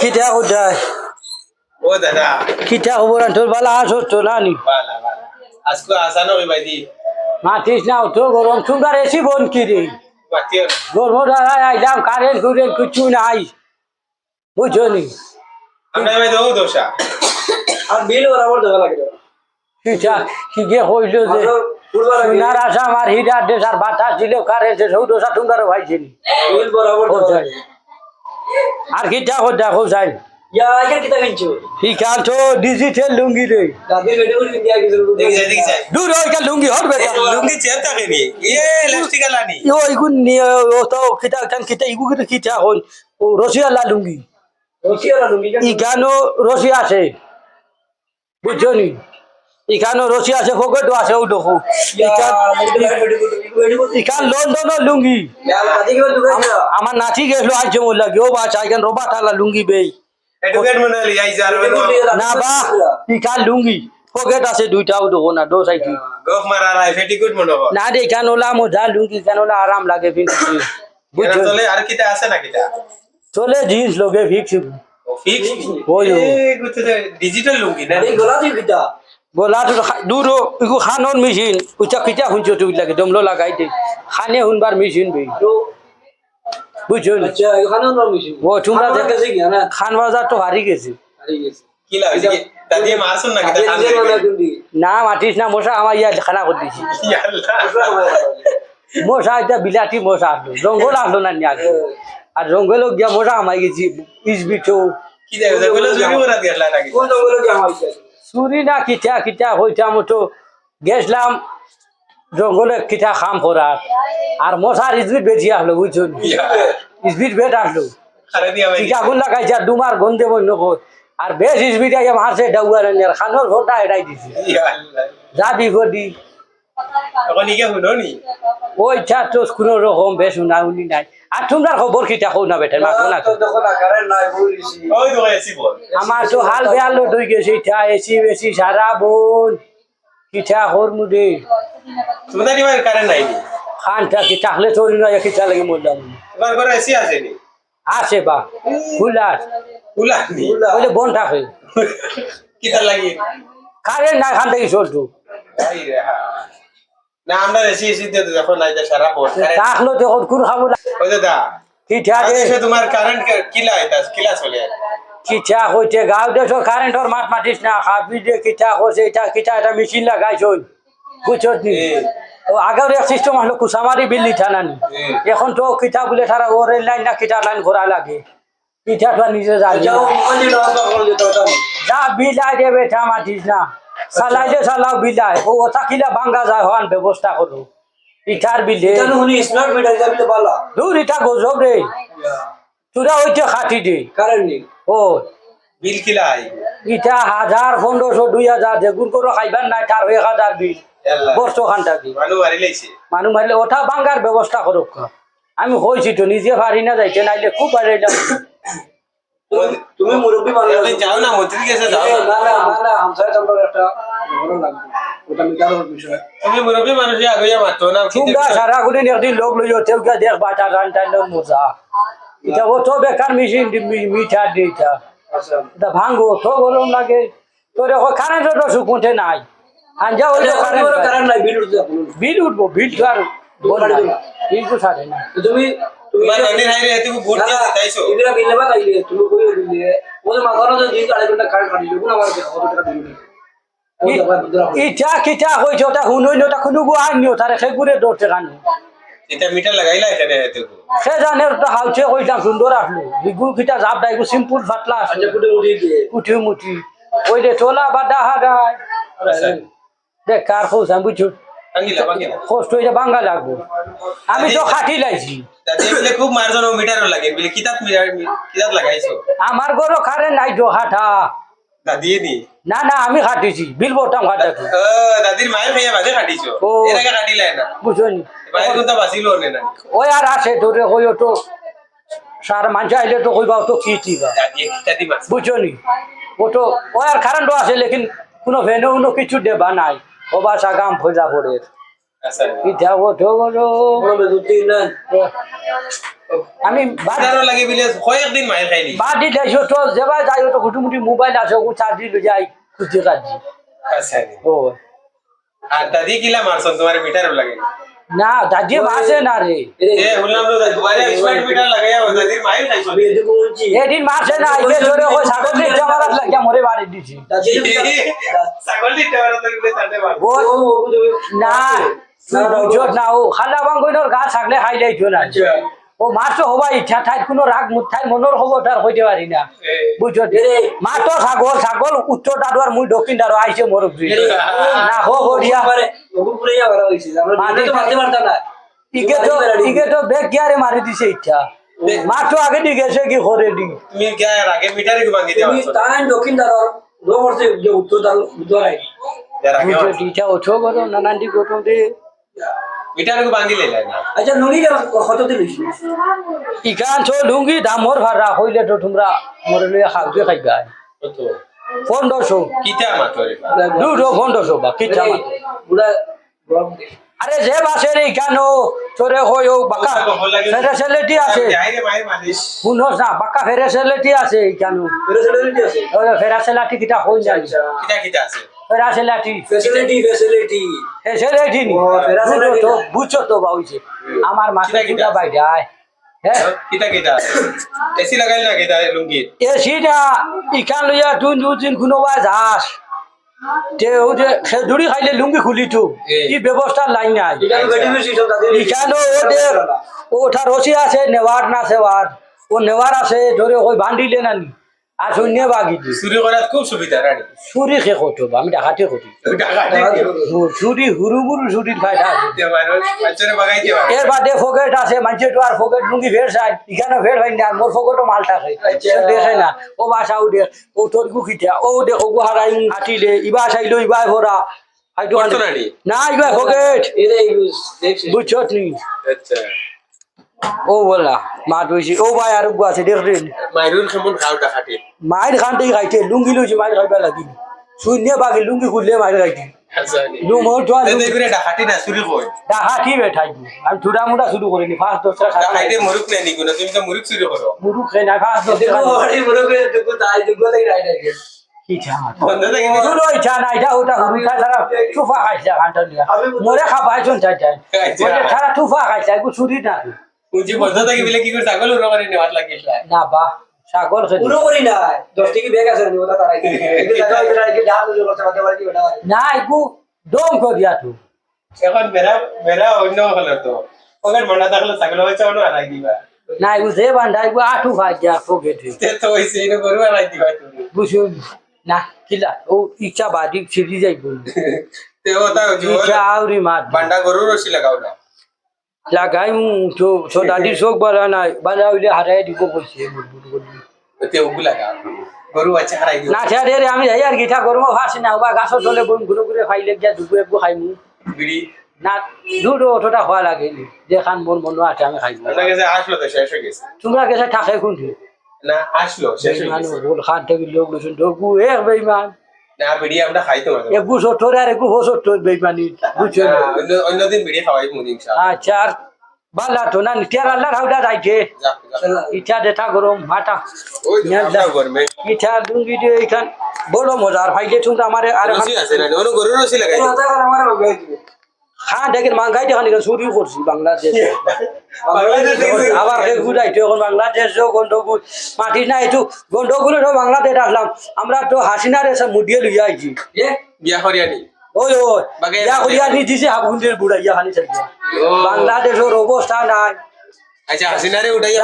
কিটা কোথায় ও দাদা কিটা খবর তোর বালা আছো তো নানি বালা বালা আজকে আসানো রে ভাই দি মাতিস না তো গরম সুগার এসি বন কি রে বাতিও গরম দাঁড়ায় আইলাম কারেন্ট কুরেন্ট কিছু নাই বুঝছো নি আমরা ভাই দাও দোষা আর বিল বরাবর দেওয়া লাগে কিটা কি গে হইল যে সোনার আশা আমার হিটার দেশ আর বাতাস দিলে কারেন্ট সৌদশা টুঙ্গারও ভাইছিনি বিল বরাবর দেওয়া কোথায় লাগে আর কিটা কোথায় কোথায় ইয়া আগে কিতা কিনছো হিকাল তো ডিজিটাল লুঙ্গি রে দাদি বেডে করে ইন্ডিয়া কি জরুরি দেখি যাই দূর ওইটা লুঙ্গি হটবে লুঙ্গি চেতা কেনি এ ইলাস্টিক লানি ও ইগুন ও তো কিটা কান কিটা ইগু কিটা হন ও রশিয়ালা লুঙ্গি রশিয়ালা লুঙ্গি ইখানো রশি আছে বুঝছো নি ইখানো রশি আছে ফোকেটও আছে ও দেখো ইখান লন্ডনের লুঙ্গি দাদি কি দোকান আমার নাতি গেছিল আইছে মোর লাগে ও বাচ্চা ইখান রবা থালা লুঙ্গি বেই এডুকেট মনালি আই যার না বা ইখান লুঙ্গি ফোকেট আছে দুইটাও দেখো না দো সাইডি গফ মারা রাই ফেটিকুট মনো না রে ইখান ওলা মজা লুঙ্গি ইখান ওলা আরাম লাগে কিন্তু কেন বুঝছো চলে আর কিটা আছে না কিটা চলে জিন্স লোকে ফিক্স ও ফিক্স ওই এ গুতে ডিজিটাল লুঙ্গি না এই গলা দি কিতা গোলা তো দূর ইগু খানর মেশিন উচা কিটা হুঁচো তুই লাগে দমলো লাগাই দে খানে হুনবার মেশিন বে তো বুঝছো নি? আচ্ছা এখানে না মিশি ও তোমরা দেখে দেখে কি না খান বাজার তো হারি গেছে আরে গেছে কি লাগে দাদি মারছুন না কিটা খান না মাতিস না মশা আমার ইয়া খানা করে দিছি আল্লাহ মশা এটা বিলাতি মশা আসলো জঙ্গল আসলো না নিয়ে আর জঙ্গল গিয়া মশা আমাই গেছি ইস বিটো কি দেখো বলে জুরি ওরা দিলা নাকি কোন জঙ্গলে কি আমার চুরি না কিটা কিটা হইতাম তো গেছলাম জঙ্গলে কিটা খাম করার আর মশার ইসবিট বেশি আসলো বুঝছো নি? ইসবিট বেট আসলো আরে দিয়া ভাই টিকা গুলা খাইছে আর দুমার গন্ধে বন্য কর আর বেশ ইসবিট আইয়া মারছে ডাউয়ার আর খানোর ঘরটা এটাই দিছে ইয়া আল্লাহ যাবি গদি তখন ইকে হলো নি ওই ছাত্র কোনো রকম বেশ না উনি নাই আর তোমরা খবর কিটা খো না বেটের মা না তো দেখো না কারেন্ট নাই বলিছি ওই তো এসি বল আমার তো হাল বেয়াল হয়ে গেছে ইটা এসি বেশি সারা বোন কিটা হর মুদে তোমাদের কি কারেন্ট নাই নি খানটা কি চাকলে চলি না কিটা লাগে মরলাম তোমার ঘরে এসি আছে নি আছে বা খুলার উলা নি ওই যে বোন থাকে কিটা লাগি কারেন্ট না খান থেকে চলতো এই রে হ্যাঁ না আমরা এসি এসি তে যখন নাই যা সারা বল থাকলো তো কোন খাবো না ওই দাদা কিটা আদেশে তোমার কারেন্ট কিলা আইতা কিলা চলে কিটা হইতে গাঁও দেশ কারেন্টর মাঠ মাতিস না খাবি দিয়ে কিটা করছে এটা কিটা এটা মেশিন লাগাইছ বুঝছ নি ও আগের এক সিস্টেম হলো কুসামারি বিল্লি থানানি এখন তো কিটা বলে তারা ও রেল লাইন না কিটা লাইন ঘোরা লাগে কিটা তো নিজে যাবে যাও মনি না করে দিতে যা বিলাই দে বেঠা মাতিস না সালাই যে সালাও বিলাই ও ওটা কিলা ভাঙ্গা যায় হওয়ার ব্যবস্থা করো ইটার বিলে জানো উনি স্মার্ট মিটার যাবিলে বালা দূর এটা গজব রে তোরা ওইটা খাটি দে কারেন্ট নেই ও বিল কিলা আই ইটা 1000 1500 2000 যেগুন করে খাইবার নাই তার 1000 বিল আল্লাহ বর্ষ খানটা কি মানু মারি লাইছে মানুষ মারলে ওঠা ভাঙ্গার ব্যবস্থা করুক আমি হয়েছি তো নিজে পারি না যাইতে নাইলে খুব বাইরে যাও তুমি মুরব্বি মানুষ তুমি যাও না মন্ত্রী কাছে যাও না না না না হামসায় তোমরা একটা ভালো লাগবে ওটা মিটারের বিষয় তুমি মুরব্বী মানুষ আগে মারতো না তোমরা সারা গুলি একদিন লোক লইও তেলকা দেখ বাটা রান টাইল মজা এটা ও তো বেকার মেশিন মিঠা দিটা আচ্ছা এটা ভাঙ্গো তো গরম লাগে তোর কারেন্টের তো সুকুনতে নাই আঞ্জা ওই কারেন্ট নাই বিল উঠতে আপনি বিল উঠবো বিল তো আর বিল তো সারে না তুমি তোমার নানির হাইরে তুমি ভোট দিয়ে দিতাইছো ইদিরা বিল নেবা তাইলে তুমি কই বিল দিয়ে ওই মাগানো যে 2.5 ঘন্টা কারেন্ট কাটি দেবো আমার কত টাকা বিল নেই ইটা কিটা হয়েছে ওটা শুনই ওটা কোনো গো আনিও তারে সেগুড়ে দৌড়তে কানো এটা মিটার লাগাইলা এখানে দেখো সে জানে ওটা হাউছে কইলাম সুন্দর আসলো বিগু কিটা জাপ দাইগু সিম্পল ফাটলা আচ্ছা কুটে উঠি দিয়ে উঠি মুঠি ওই যে তোলা বাদা হাগায় দেখ কার খোঁজ আমি বুঝছো ভাঙিলা ভাঙিলা কষ্ট হইলে বাঙ্গা লাগবো আমি তো খাটি লাইছি দাদি বলে খুব মারজন মিটারও লাগে বলে কিতাব কিতাব লাগাইছো আমার ঘরও খারে নাই তো হাঁটা দাদি নি না না আমি খাটিছি বিল বটাম খাটাছি দাদির মায়ের ভাইয়া বাজে কাটিছো ও। এর আগে কাটিলাই না বুঝছো নি মায়ের কথা বাঁচিল না ওই আর আসে তোরে ওই তো সার মানুষ আইলে তো কইবা তো কি ঠিক দাদি দাদি মাছ বুঝছো নি ও তো ওই আর কারেন্টও আছে লেকিন কোনো ভেনু কিছু দেবা নাই ও বাসা গাম ভজা পড়ে আচ্ছা কিতা ওঠো বলো বড় বেদুতি না আমি বাদ বাজারও লাগে বিলে কয়েকদিন মাইর খাইলি বাদ দিলে তো যেবা যাই তো গুটুমুটি মোবাইল আছে ও চার্জ দিলে যাই খুঁজে কাজি আচ্ছা ও আর দাদি কিলা মারছন তোমার মিটারও লাগে না দাদি মাসে না রে এ বললাম তো দুবারে স্মার্ট মিটার লাগাইয়া দাদির মাইর খাইছো আমি এদিকে বলছি এদিন মাসে না আইকে জোরে কই ছাগল দিয়ে জামারাত লাগিয়া মরে বাড়ি দিছি দাদি ছাগল দিতে পারো তো বিলে তাতে মার ও ও না বুঝত না ও খালা বাঙ্গইনর গা ছাগলে খাই যাইতো না ও মাছ তো হবাই ইচ্ছা ঠাই কোনো রাগ মুঠাই মনের খবর তার হইতে পারি না বুঝত মা তো ছাগল ছাগল উত্তর দাঁড়ো আর মুই দক্ষিণ দাঁড়ো আইছে মোর না হো হরিয়া পারে বহু পুরে যাওয়া হইছে আমরা মাঝে তো মারতে পারতাম না ইকে তো বেগ গিয়ারে মারি দিছে ইচ্ছা মা তো আগে দি গেছে কি করে দি তুমি কি আগে মিটারে কি ভাঙি দেওয়া তুমি তাই দক্ষিণ দাঁড়াও দো বছর যে উত্তর দাঁড়াও আগে যারা আগে বুঝত ইচ্ছা ওঠো করো নানান্দি গোটো দে মিটারে কি ভাঙি লেলা না আচ্ছা নুনি কত দিন হইছে ইকান ছো লুঙ্গি দামর ভাড়া হইলে তো তোমরা মোর লইয়া খাওতে খাইবা কত 1500 কিতা মাতরে দুটো 1500 বা কিচ্ছা পুরা আরে যে বাসের এইখানো চোরে হই ও বাকা ফেরেসিলিটি আছে আইরে মাইর মালিশ শুনোস না বাকা ফেরেসিলিটি আছে এইখানো ফেসিলিটি আছে ওই ফেরেসিলিটি কিটা হই যায় কিতা কিতা আছে ফেরেসিলিটি ফেসিলিটি ফেসিলিটি নি ও, facility। তো বুঝছো তো বাউছে আমার মাথা কিটা কিটা বাই যায় হ্যাঁ কিতা কিতা এসি লাগাইল না কিতা লুঙ্গি এসিটা ইখান লইয়া তুই দিন কোনো বা যাস তে ও যে খেজুরি খাইলে লুঙ্গি খুলি তো কি ব্যবস্থা লাইন নাই এখানে বেটি বেশি সব তাদের ইখানো ওদের ওঠার রসি আছে নেওয়ার না সেওয়ার ও নেওয়ার আছে ধরে ওই বান্ধিলে নানি আর শূন্য বাগি দি চুরি করার খুব সুবিধা রানি চুরি খে করতো আমি ডাকাতি করি চুরি হুরু মুরু চুরির ফায়দা আছে বাচ্চারে বাগাই দিবা এর বাদে ফকেট আছে মানুষে তো আর ফকেট লুঙ্গি ফের চাই ইখানে ফের ভাই না মোর ফকেটও মাল থাকে দেখে না ও বাসাও দে ও তোর গুখিটা ও দেখো গুহারাই হাঁটিলে ইবা চাইলো ইবা ভরা হয়তো করতো নানি? না ইবা ফকেট এরে দেখছি বুঝছত নি আচ্ছা ও বলা মা তুইছি ও ভাই আর গু আছে দেখলেন মাইরুল কেমন খাওটা খাটি মায়ের খানতে খাইতে লুঙ্গি লইছি মায়ের খাইবা লাগি শূন্য বাকি লুঙ্গি খুললে মায়ের খাইতে আচ্ছা লুঙ্গর তো তে করে ডাকাতি না চুরি কই ডাহাটি বেঠাই আমি থুড়া মুড়া শুরু করিনি ফার্স্ট দশটা ডাকাইতে মুরুক নেই নি গুনা তুমি তো মুরুক চুরি করো মুরু খেয়ে না ফার্স্ট দেখো দশটা বাড়ি বড় করে দেখো তাই দেখো তাই রাইট আছে কি চান বন্ধ থেকে শুরু ইচ্ছা না এটা ওটা হুরু খা সারা টুফা খাইছে খানটা নিয়া মরে খাবাইছন চাই চাই ওটা সারা টুফা খাইছে একটু চুরি না পুঁজি বন্ধ থেকে বিলে কি করে ছাগল উড়ো করে নেওয়ার লাগিয়েছিল না বা ছাগল খেতে পুরো করি না 10 টি ব্যাগ আছে ওটা তারাই এটা জায়গা এটা রাখি যা কিছু করতে পারতে পারি বেটা না একটু দম করিয়া তু এখন মেরা অন্য হলো তো ওখানে মনে থাকলে ছাগল বাচ্চা অন্য আলাই দিবা না একটু যে বান্ধা একটু আঠু ভাই যা ফোকেটে তে তো ওই সেই গরু আলাই দিবা তুমি বুঝুন না কিলা ও ইচ্ছা বাদি ছিড়ি যাইব তে ওটা ইচ্ছা আউরি মাত বান্ডা গরু রশি লাগাও না লাগাই তো দাদির চোখ বাড়া নাই বাড়া হইলে হারাই দিব কইছে তে ওগু লাগা গরু বাচ্চা হারাই দিও না ছেড়ে রে আমি যাই আর গিঠা করবো ফাঁসি না বা গাছর তলে বই ঘুরে ঘুরে খাইলে গিয়া দুপুর একটু খাইমু বিড়ি না দুটো অতটা হওয়া লাগে যে খান বন বন্ধু আছে আমি খাইবো আপনার কাছে আসলো তো শেষ হয়ে গেছে তোমরা গেছে ঠাকে কোনটি না আসলো শেষ হয়ে বেইমান গেছে বল খান থেকে লোক লুছুন ঢোকু এ বেইমান না বিড়ি আমরা খাইতে মাঝে একু সত্তর আর একু সত্তর বেইমানি বুঝছো না, অন্যদিন বিড়ি খাওয়াই মুদিন ইনশাআল্লাহ আচ্ছা আর বালা তো না নিটিয়ার আল্লাহ হাউদা যাইছে যা যা। ইচ্ছা দেখা গরম মাটা ওই আমরা গরমে ইচ্ছা লুঙ্গি দিয়ে এখান বড় মজার ভাইলে তোমরা আমার আর রশি আছে না অন্য গরু রশি লাগাই দাও। কথা আমার ব্যাগ দিবে খান দেখেন মাঙ্গাই দেখান শুরু করছি বাংলাদেশ বাংলাদেশ থেকে আবার ঘুরাইতো এখন বাংলাদেশ গন্ডগোল মাটি না একটু গন্ডগোল বাংলাদেশ আসলাম আমরা তো হাসিনার এসে মুডিয়ে লইয়া আইছি এ বিয়া করিয়ানি ওই ওই বাগে- ইয়া করিয়া নি দিছে হাবুন্দের বুড়া ইয়া খানি চালিয়া ও। বাংলাদেশের অবস্থা নাই আচ্ছা হাসিনারে উঠাইয়া